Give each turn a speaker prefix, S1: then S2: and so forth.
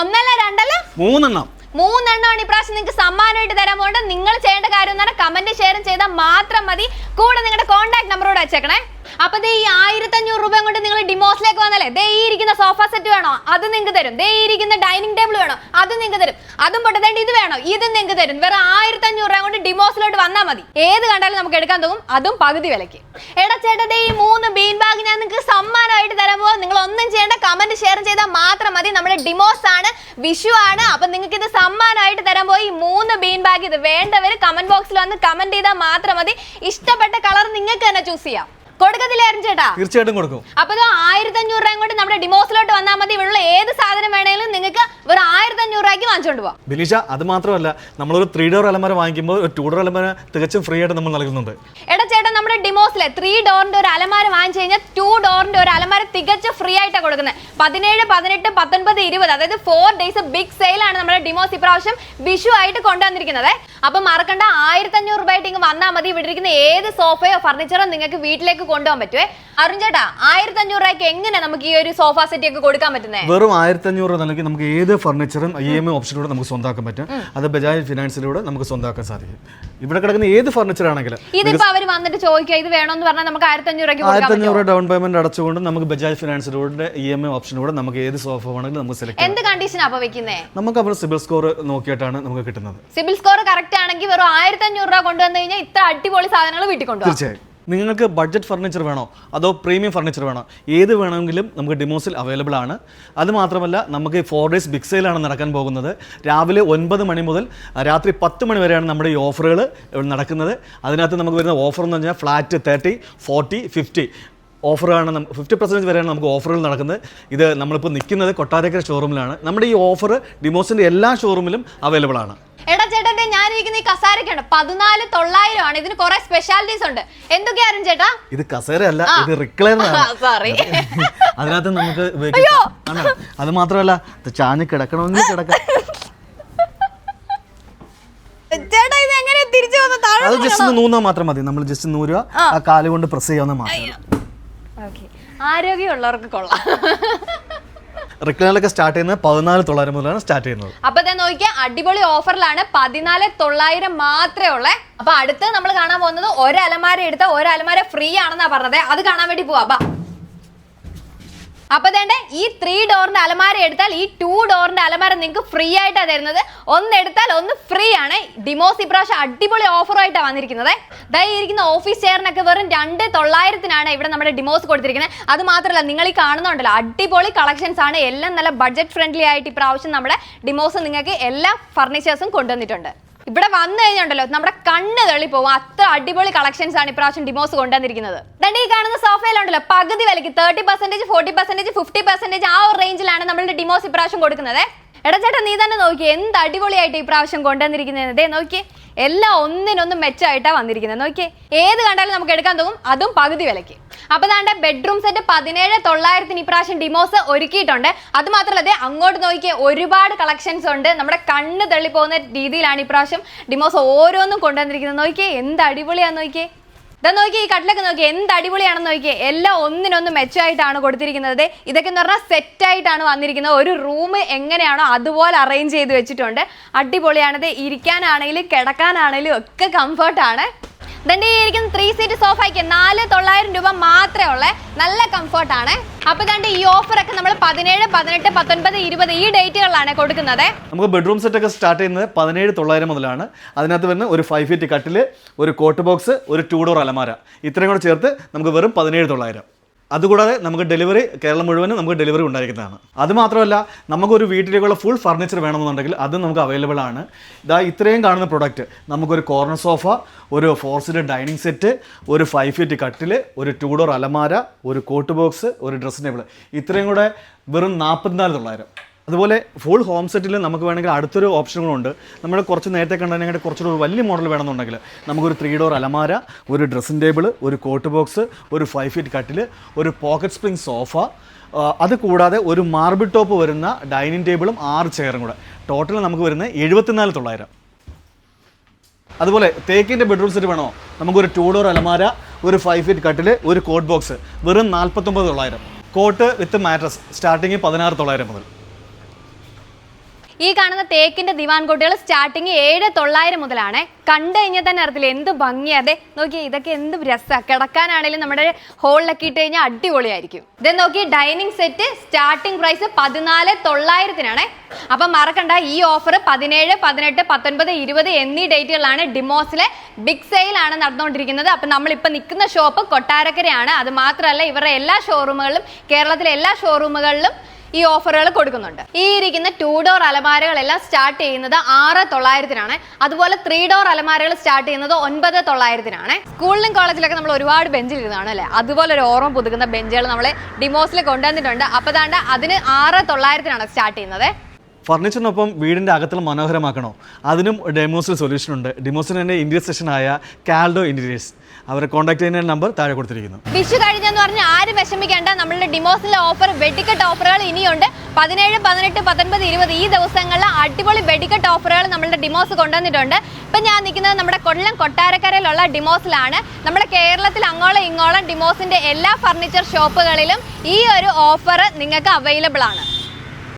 S1: ഒന്നല്ല രണ്ടല്ല മൂന്നെണ്ണമാണ് ഇപ്രാവശ്യം നിങ്ങൾക്ക് സമ്മാനമായിട്ട് തരാൻ പോകേണ്ടത്. നിങ്ങൾ ചെയ്യേണ്ട കാര്യം എന്ന് പറഞ്ഞാൽ കമന്റ് ഷെയർ ചെയ്താൽ മാത്രം മതി. കൂടെ നിങ്ങളുടെ കോൺടാക്ട് നമ്പറോട് വെച്ചേക്കണേ. അപ്പൊ ഈ 1500 രൂപ കൊണ്ട് നിങ്ങൾ ഡിമോസിലേക്ക് വന്നാലേ ദേ ഈ ഇരിക്കുന്ന സോഫ സെറ്റ് വേണോ, അത് നിങ്ങൾക്ക് തരും. ദേ ഈ ഇരിക്കുന്ന ഡൈനിങ് ടേബിൾ വേണോ, അത് നിങ്ങൾക്ക് തരും. അതും പൊട്ടതേണ്ട ഇത് വേണോ, ഇത് നിങ്ങൾക്ക് തരും. വേറെ 1500 രൂപ കൊണ്ട് ഡിമോസിലോട്ട് വന്നാൽ മതി. ഏത് കണ്ടാലും നമുക്ക് എടുക്കാൻ തോന്നും, അതും പകുതി വിലക്ക്. എടാ ചേട്ടാ, ഈ 3 ബീൻ ബാഗ് ഞാൻ നിങ്ങൾക്ക് സമ്മാനമായിട്ട് തരാൻ പോകും. നിങ്ങൾ ഒന്നും ചെയ്യേണ്ട, കമന്റ് ഷെയർ ചെയ്താൽ മാത്രം മതി. നമ്മുടെ ഡിമോസ് ആണ്, വിഷു ആണ്. അപ്പൊ നിങ്ങൾക്ക് ഇത് സമ്മാനമായിട്ട് തരാൻ പോയി 3 ബീൻ ബാഗ്. ഇത് വേണ്ടവർ കമന്റ് ബോക്സിൽ വന്ന് കമന്റ് ചെയ്താൽ മാത്രം മതി. ഇഷ്ടപ്പെട്ട കളർ നിങ്ങൾക്ക് തന്നെ ചൂസ് ചെയ്യാം. കൊടുക്കത്തില്ലായിരുന്നു ചേട്ടാ?
S2: തീർച്ചയായിട്ടും കൊടുക്കും.
S1: അപ്പൊ 1500 രൂപ കൊണ്ട് നമ്മുടെ ഡിമോസിലോട്ട് വന്നാൽ മതി. ഇവിടെയുള്ള ഏത് സാധനം വേണമെങ്കിലും നിങ്ങൾക്ക് വെറും 1500 രൂപയ്ക്ക് വാങ്ങിച്ചോണ്ട് പോവാം.
S2: ബിനീഷ, അത് മാത്രമല്ല, നമ്മളൊരു 3 ഡോർ അലമാര വാങ്ങിക്കുമ്പോൾ ഒരു 2 ഡോർ അലമാര തികച്ചും ഫ്രീ ആയിട്ട് നമ്മൾ നൽകുന്നുണ്ട്.
S1: എടാ ചേട്ടാ, നമ്മുടെ ഡിമോസിലെ 3 ഡോറിന്റെ ഒരു അലമാര വാങ്ങിച്ചു കഴിഞ്ഞാൽ 2 ഡോറിന്റെ ഒരു അലമാര തികച്ചും ഫ്രീ ആയിട്ടാണ് കൊടുക്കുന്നത്. 17, 18, 19, 20 അതായത് 4 ഡേയ്സ് ബിഗ് സെയിൽ ആണ് നമ്മുടെ ഡിമോസ് ഇപ്രാവശ്യം വിഷു ആയിട്ട് കൊണ്ടുവന്നിരിക്കുന്നത്. അപ്പൊ മറക്കണ്ട, 1500 രൂപയായിട്ട് ഇങ്ങ് വന്നാൽ മതി. ഇവിടെ ഇരിക്കുന്ന ഏത് സോഫയോ ഫർണിച്ചറോ നിങ്ങൾക്ക് വീട്ടിലേക്ക് കൊണ്ടുപോകാൻ പറ്റുമേ. അരുൺ ചേട്ടാ, 1500 രൂപയ്ക്ക് എങ്ങനെ നമുക്ക് ഈ ഒരു സോഫ സെറ്റ് ഒക്കെ കൊടുക്കാൻ പറ്റുന്നത്?
S2: വെറും 1500 രൂപ നൽകി നമുക്ക് ഏത് ഫർണിച്ചറും EMI ഓപ്ഷനിലൂടെ നമുക്ക് സ്വന്തമാക്കാൻ പറ്റും. അത് ബജാജ് ഫിനാൻസിലൂടെ നമുക്ക് സ്വന്തമാക്കാൻ സാധിക്കും. ഇവിടെ കിടക്കുന്ന ഏത് ഫർണിച്ചർ ആണെങ്കിലും
S1: ഇതിപ്പോ അവർ വന്നിട്ട് ചോദിക്കുക ഇത് വേണമെന്ന് പറഞ്ഞാൽ നമുക്ക് 1500 രൂപയ്ക്ക്
S2: 1500 ഡൗൺ പേയ്മെന്റ് അടച്ചുകൊണ്ട് നമുക്ക് ബജാജ് ഫിനാൻസിലൂടെ EMI ഓപ്ഷനിലൂടെ നമുക്ക് ഏത് സോഫ വേണമെങ്കിലും നമുക്ക് സെലക്ട് ചെയ്യാം.
S1: എന്ത് കണ്ടീഷൻ അപ്പൊ വെക്കുന്നേ?
S2: നമുക്ക് അവർ സിബിൽ സ്കോർ നോക്കിയിട്ടാണ് നമുക്ക് കിട്ടുന്നത്.
S1: സിബിൽ സ്കോർ കറക്റ്റ് ആണെങ്കിൽ വെറും 1500 രൂപ കൊണ്ടുവന്നു കഴിഞ്ഞാൽ ഇത്ര അടിപൊളി സാധനങ്ങൾ വീട്ടിൽ കൊണ്ടുപോകും.
S2: തീർച്ചയായും. നിങ്ങൾക്ക് ബഡ്ജറ്റ് ഫർണിച്ചർ വേണോ അതോ പ്രീമിയം ഫർണിച്ചർ വേണോ, ഏത് വേണമെങ്കിലും നമുക്ക് ഡിമോസിൽ അവൈലബിൾ ആണ്. അതുമാത്രമല്ല, നമുക്ക് 4 ഡേയ്സ് ബിഗ് സെയിലാണ് നടക്കാൻ പോകുന്നത്. രാവിലെ 9 മണി മുതൽ രാത്രി 10 മണി വരെയാണ് നമ്മുടെ ഈ ഓഫറുകൾ നടക്കുന്നത്. അതിനകത്ത് നമുക്ക് വരുന്ന ഓഫർ എന്ന് പറഞ്ഞാൽ ഫ്ലാറ്റ് 30, 40, 50 ഓഫറാണ്. 50% വരെയാണ് നമുക്ക് ഓഫറുകൾ നടക്കുന്നത്. ഇത് നമ്മളിപ്പോൾ നിൽക്കുന്നത് കൊട്ടാരക്കര ഷോറൂമിലാണ്. നമ്മുടെ ഈ ഓഫർ ഡിമോസിൻ്റെ എല്ലാ ഷോറൂമിലും അവൈലബിൾ ആണ്.
S1: എടാ ചേട്ടാ, ഞാനിരിക്കുന്ന ഈ കസാരക്കുണ്ട് 14,900 ആണ്. ഇതിന് കുറെ സ്പെഷ്യാലിറ്റീസ് ഉണ്ട്. എന്തൊക്കെയായിരുന്നു ചേട്ടാ?
S2: ഇത് കസേരയല്ല, ഇത് റിക്ലൈനറാണ്.
S1: സോറി.
S2: അതിനകത്ത് നമുക്ക് അത് മാത്രമല്ല, ചാഞ്ഞ് കിടക്കണമെങ്കിൽ കിടക്കാം.
S1: ചേട്ടാ, ഇത് എങ്ങനെ തിരിച്ചു വന്ന?
S2: അത് ജസ്റ്റ് നൂന്നാ മാത്രം മതി. നമ്മൾ ജസ്റ്റ് നൂരുക, ആ കാല് കൊണ്ട് പ്രസ് ചെയ്യാവുന്ന മാത്രം.
S1: ആരോഗ്യമുള്ളവർക്ക് കൊള്ളാം.
S2: റിക്ലൈനറൊക്കെ സ്റ്റാർട്ട് ചെയ്യുന്നത് 14,900 മുതലാണ് സ്റ്റാർട്ട് ചെയ്യുന്നത്.
S1: അപ്പൊ നോക്കിയാൽ അടിപൊളി ഓഫറിലാണ്. 14,900 മാത്രമേ ഉള്ളേ. അപ്പൊ അടുത്ത് നമ്മൾ കാണാൻ പോകുന്നത് ഒരു അലമാര എടുത്ത ഒരു അലമാര ഫ്രീ ആണെന്നാ പറഞ്ഞത്. അത് കാണാൻ വേണ്ടി പോവാ. അപ്പൊ ഈ 3 ഡോറിന്റെ അലമാര എടുത്താൽ ഈ 2 ഡോറിന്റെ അലമാര നിങ്ങൾക്ക് ഫ്രീ ആയിട്ടാണ് തരുന്നത്. ഒന്ന് എടുത്താൽ ഒന്ന് ഫ്രീ ആണ്. ഡിമോസ് ഇപ്രാവശ്യം അടിപൊളി ഓഫറായിട്ടാണ് വന്നിരിക്കുന്നത്. ഇരിക്കുന്ന ഓഫീസ് ചെയറിനൊക്കെ വെറും 2,900 ഇവിടെ നമ്മുടെ ഡിമോസ് കൊടുത്തിരിക്കുന്നത്. അത് മാത്രമല്ല, നിങ്ങൾ ഈ കാണുന്നുണ്ടല്ലോ, അടിപൊളി കളക്ഷൻസ് ആണ്. എല്ലാം നല്ല ബഡ്ജറ്റ് ഫ്രണ്ട്ലി ആയിട്ട് ഇപ്രാവശ്യം നമ്മുടെ ഡിമോസ് നിങ്ങൾക്ക് എല്ലാ ഫർണിച്ചേഴ്സും കൊണ്ടുവന്നിട്ടുണ്ട്. ഇവിടെ വന്നു കഴിഞ്ഞുണ്ടല്ലോ, നമ്മുടെ കണ്ണ് തള്ളി പോകും. അത്ര അടിപൊളി കളക്ഷൻസ് ആണ് ഇപ്രാവശ്യം ഡിമോസ് കൊണ്ടുവന്നിരിക്കുന്നത്. ഈ കാണുന്ന സോഫയിലുണ്ടല്ലോ, പകുതി വിലക്ക് 30%, 40%, 50% ആ ഒരു റേഞ്ചിലാണ് നമ്മളുടെ ഡിമോസ് ഇപ്രാവശ്യം കൊടുക്കുന്നത്. എടാ ചേട്ടാ, നീ തന്നെ നോക്കി എന്ത് അടിപൊളിയായിട്ട് ഇപ്രാവശ്യം കൊണ്ടുവന്നിരിക്കുന്നത്. നോക്കി, എല്ലാം ഒന്നിനൊന്നും മെച്ചമായിട്ടാണ് വന്നിരിക്കുന്നത്. നോക്കിയേ, ഏത് കണ്ടാലും നമുക്ക് എടുക്കാൻ തോന്നും, അതും പകുതി വിലക്ക്. അപ്പൊ ബെഡ്റൂം സെറ്റ് 17,900 ഇപ്രാവശ്യം ഡിമോസ് ഒരുക്കിയിട്ടുണ്ട്. അത് മാത്രമല്ല, അങ്ങോട്ട് നോക്കിയേ, ഒരുപാട് കളക്ഷൻസ് ഉണ്ട്. നമ്മുടെ കണ്ണ് തള്ളിപ്പോകുന്ന രീതിയിലാണ് ഇപ്രാവശ്യം ഡിമോസ് ഓരോന്നും കൊണ്ടുവന്നിരിക്കുന്നത്. നോക്കിയേ, എന്ത് അടിപൊളിയാന്ന് നോക്കിയേ. നോക്കി, ഈ കട്ടിലൊക്കെ നോക്കി എന്ത് അടിപൊളിയാണെന്ന് നോക്കിയേ. എല്ലാം ഒന്നിനൊന്നും മെച്ചമായിട്ടാണ് കൊടുത്തിരിക്കുന്നത്. ഇതൊക്കെ എന്ന് പറഞ്ഞാൽ സെറ്റായിട്ടാണ് വന്നിരിക്കുന്നത്. ഒരു റൂം എങ്ങനെയാണോ അതുപോലെ അറേഞ്ച് ചെയ്ത് വെച്ചിട്ടുണ്ട്. അടിപൊളിയാണത്. ഇരിക്കാനാണെങ്കിലും കിടക്കാനാണെങ്കിലും ഒക്കെ കംഫർട്ടാണ്. ഇരിക്കുന്ന 3 സീറ്റ് സോഫയ്ക്ക് 4,900 രൂപ മാത്രമേ ഉള്ളേ. നല്ല കംഫർട്ടാണ്. അപ്പൊ ഈ ഓഫറൊക്കെ നമ്മൾ 17, 18, 19, 20 ഈ ഡേറ്റുകളിലാണ് കൊടുക്കുന്നത്.
S2: നമുക്ക് ബെഡ്റൂം സെറ്റ് ഒക്കെ സ്റ്റാർട്ട് ചെയ്യുന്നത് 17,900 മുതലാണ്. അതിനകത്ത് വരുന്ന ഒരു 5 ഫീറ്റ് കട്ടില്, ഒരു കോട്ട് ബോക്സ്, ഒരു 2 ഡോർ അലമാര, ഇത്രയും കൂടെ ചേർത്ത് നമുക്ക് വെറും 17,900. അതുകൂടാതെ നമുക്ക് ഡെലിവറി കേരളം മുഴുവനും നമുക്ക് ഡെലിവറി ഉണ്ടായിരിക്കുന്നതാണ്. അതുമാത്രമല്ല, നമുക്കൊരു വീട്ടിലേക്കുള്ള ഫുൾ ഫർണിച്ചർ വേണമെന്നുണ്ടെങ്കിൽ അത് നമുക്ക് അവൈലബിൾ ആണ്. ഇത്രയും കാണുന്ന പ്രൊഡക്റ്റ്, നമുക്കൊരു കോർണർ സോഫ, ഒരു 4 സീറ്റ് ഡൈനിങ് സെറ്റ്, ഒരു 5 ഫീറ്റ് കട്ടിൽ, ഒരു 2 ഡോർ അലമാര, ഒരു കോട്ട് ബോക്സ്, ഒരു ഡ്രസ് ടേബിൾ, ഇത്രയും കൂടെ വെറും 44,900. അതുപോലെ ഫുൾ ഹോം സെറ്റിൽ നമുക്ക് വേണമെങ്കിൽ അടുത്തൊരു ഓപ്ഷനുകളുണ്ട്. നമ്മൾ കുറച്ച് നേരത്തെ കണ്ടതിനെ കുറച്ചുകൂടി വലിയ മോഡൽ വേണമെന്നുണ്ടെങ്കിൽ നമുക്കൊരു 3 ഡോർ അലമാര, ഒരു ഡ്രസ്സിംഗ് ടേബിൾ, ഒരു കോട്ട് ബോക്സ്, ഒരു 5 ഫീറ്റ് കട്ടിൽ, ഒരു പോക്കറ്റ് സ്പ്രിംഗ് സോഫ, അത് കൂടാതെ ഒരു മാർബിൾ ടോപ്പ് വരുന്ന ഡൈനിങ് ടേബിളും 6 ചെയറും കൂടെ ടോട്ടൽ നമുക്ക് വരുന്നത് 74,900. അതുപോലെ തേക്കിൻ്റെ ബെഡ്റൂം സെറ്റ് വേണോ, നമുക്കൊരു 2 ഡോർ അലമാര, ഒരു 5 ഫീറ്റ് കട്ടിൽ, ഒരു കോട്ട് ബോക്സ്, വെറും 49,900. കോട്ട് വിത്ത് മാട്രസ് സ്റ്റാർട്ടിങ് 16,900 മുതൽ.
S1: ഈ കാണുന്ന തേക്കിന്റെ ദിവാൻ കോട്ടുകൾ സ്റ്റാർട്ടിങ് 7,900 മുതലാണ്. കണ്ടു കഴിഞ്ഞാൽ തന്നെ അറിയത്തില്ല എന്ത് ഭംഗിയാ. അതെ നോക്കിയേ, ഇതൊക്കെ എന്ത് രസമാണ്. കിടക്കാനാണെങ്കിലും നമ്മുടെ ഹോളിലൊക്കെ ഇട്ട് കഴിഞ്ഞാൽ അടിപൊളിയായിരിക്കും. ഇതേ നോക്കി, ഡൈനിങ് സെറ്റ് സ്റ്റാർട്ടിംഗ് പ്രൈസ് 14,900 അപ്പം മറക്കണ്ട, ഈ ഓഫർ 17, 18, 19, 20 എന്നീ ഡേറ്റുകളിലാണ് ഡിമോസിലെ ബിഗ് സെയിൽ ആണ് നടന്നുകൊണ്ടിരിക്കുന്നത്. അപ്പം നമ്മളിപ്പോൾ നിൽക്കുന്ന ഷോപ്പ് കൊട്ടാരക്കരയാണ്. അത് മാത്രമല്ല, ഇവരുടെ എല്ലാ ഷോറൂമുകളിലും, കേരളത്തിലെ എല്ലാ ഷോറൂമുകളിലും ഈ ഓഫറുകൾ കൊടുക്കുന്നുണ്ട്. ഈ ഇരിക്കുന്ന 2 ഡോർ അലമാരകളെല്ലാം സ്റ്റാർട്ട് ചെയ്യുന്നത് 6,900. അതുപോലെ 3 ഡോർ അലമാരകൾ സ്റ്റാർട്ട് ചെയ്യുന്നത് 9,900. സ്കൂളിലും കോളേജിലൊക്കെ നമ്മൾ ഒരുപാട് ബെഞ്ചിലിരുന്നാണ് അല്ലേ, അതുപോലെ ഒരു ഓർമ്മ പുതുക്കുന്ന ബെഞ്ചുകൾ നമ്മൾ ഡിമോസിൽ കൊണ്ടുവന്നിട്ടുണ്ട്. അപ്പോൾ ദാണ്ട അതിന് 6,900 സ്റ്റാർട്ട് ചെയ്യുന്നത്.
S2: ഫർണിച്ചറിനൊപ്പം വീടിൻ്റെ അകത്തിൽ മനോഹരമാക്കണോ, അതിനും ഡിമോസിൽ സൊല്യൂഷൻ ഉണ്ട്. ഡിമോസിന് തന്നെ ഇന്റീരിയർ സെക്ഷനായ കാൽഡോ ഇന്റീരിയേഴ്സ്, അവരെ കോൺടാക്ട് ചെയ്യുന്ന നമ്പർ താഴെ കൊടുത്തിരിക്കുന്നു.
S1: വിഷു കഴിഞ്ഞെന്ന് പറഞ്ഞാൽ ആരും വിഷമിക്കേണ്ട, നമ്മളുടെ ഡിമോസിലെ ഓഫർ വെടിക്കെട്ട് ഓഫറുകൾ ഇനിയുണ്ട്. 17, 18, 19, 20 ഈ ദിവസങ്ങളിൽ അടിപൊളി വെടിക്കെട്ട് ഓഫറുകൾ നമ്മളുടെ ഡിമോസ് കൊണ്ടുവന്നിട്ടുണ്ട്. ഇപ്പം ഞാൻ നിൽക്കുന്നത് നമ്മുടെ കൊല്ലം കൊട്ടാരക്കരയിലുള്ള ഡിമോസിലാണ്. നമ്മുടെ കേരളത്തിൽ അങ്ങോളം ഇങ്ങോളം ഡിമോസിന്റെ എല്ലാ ഫർണിച്ചർ ഷോപ്പുകളിലും ഈ ഒരു ഓഫർ നിങ്ങൾക്ക് അവൈലബിൾ ആണ്.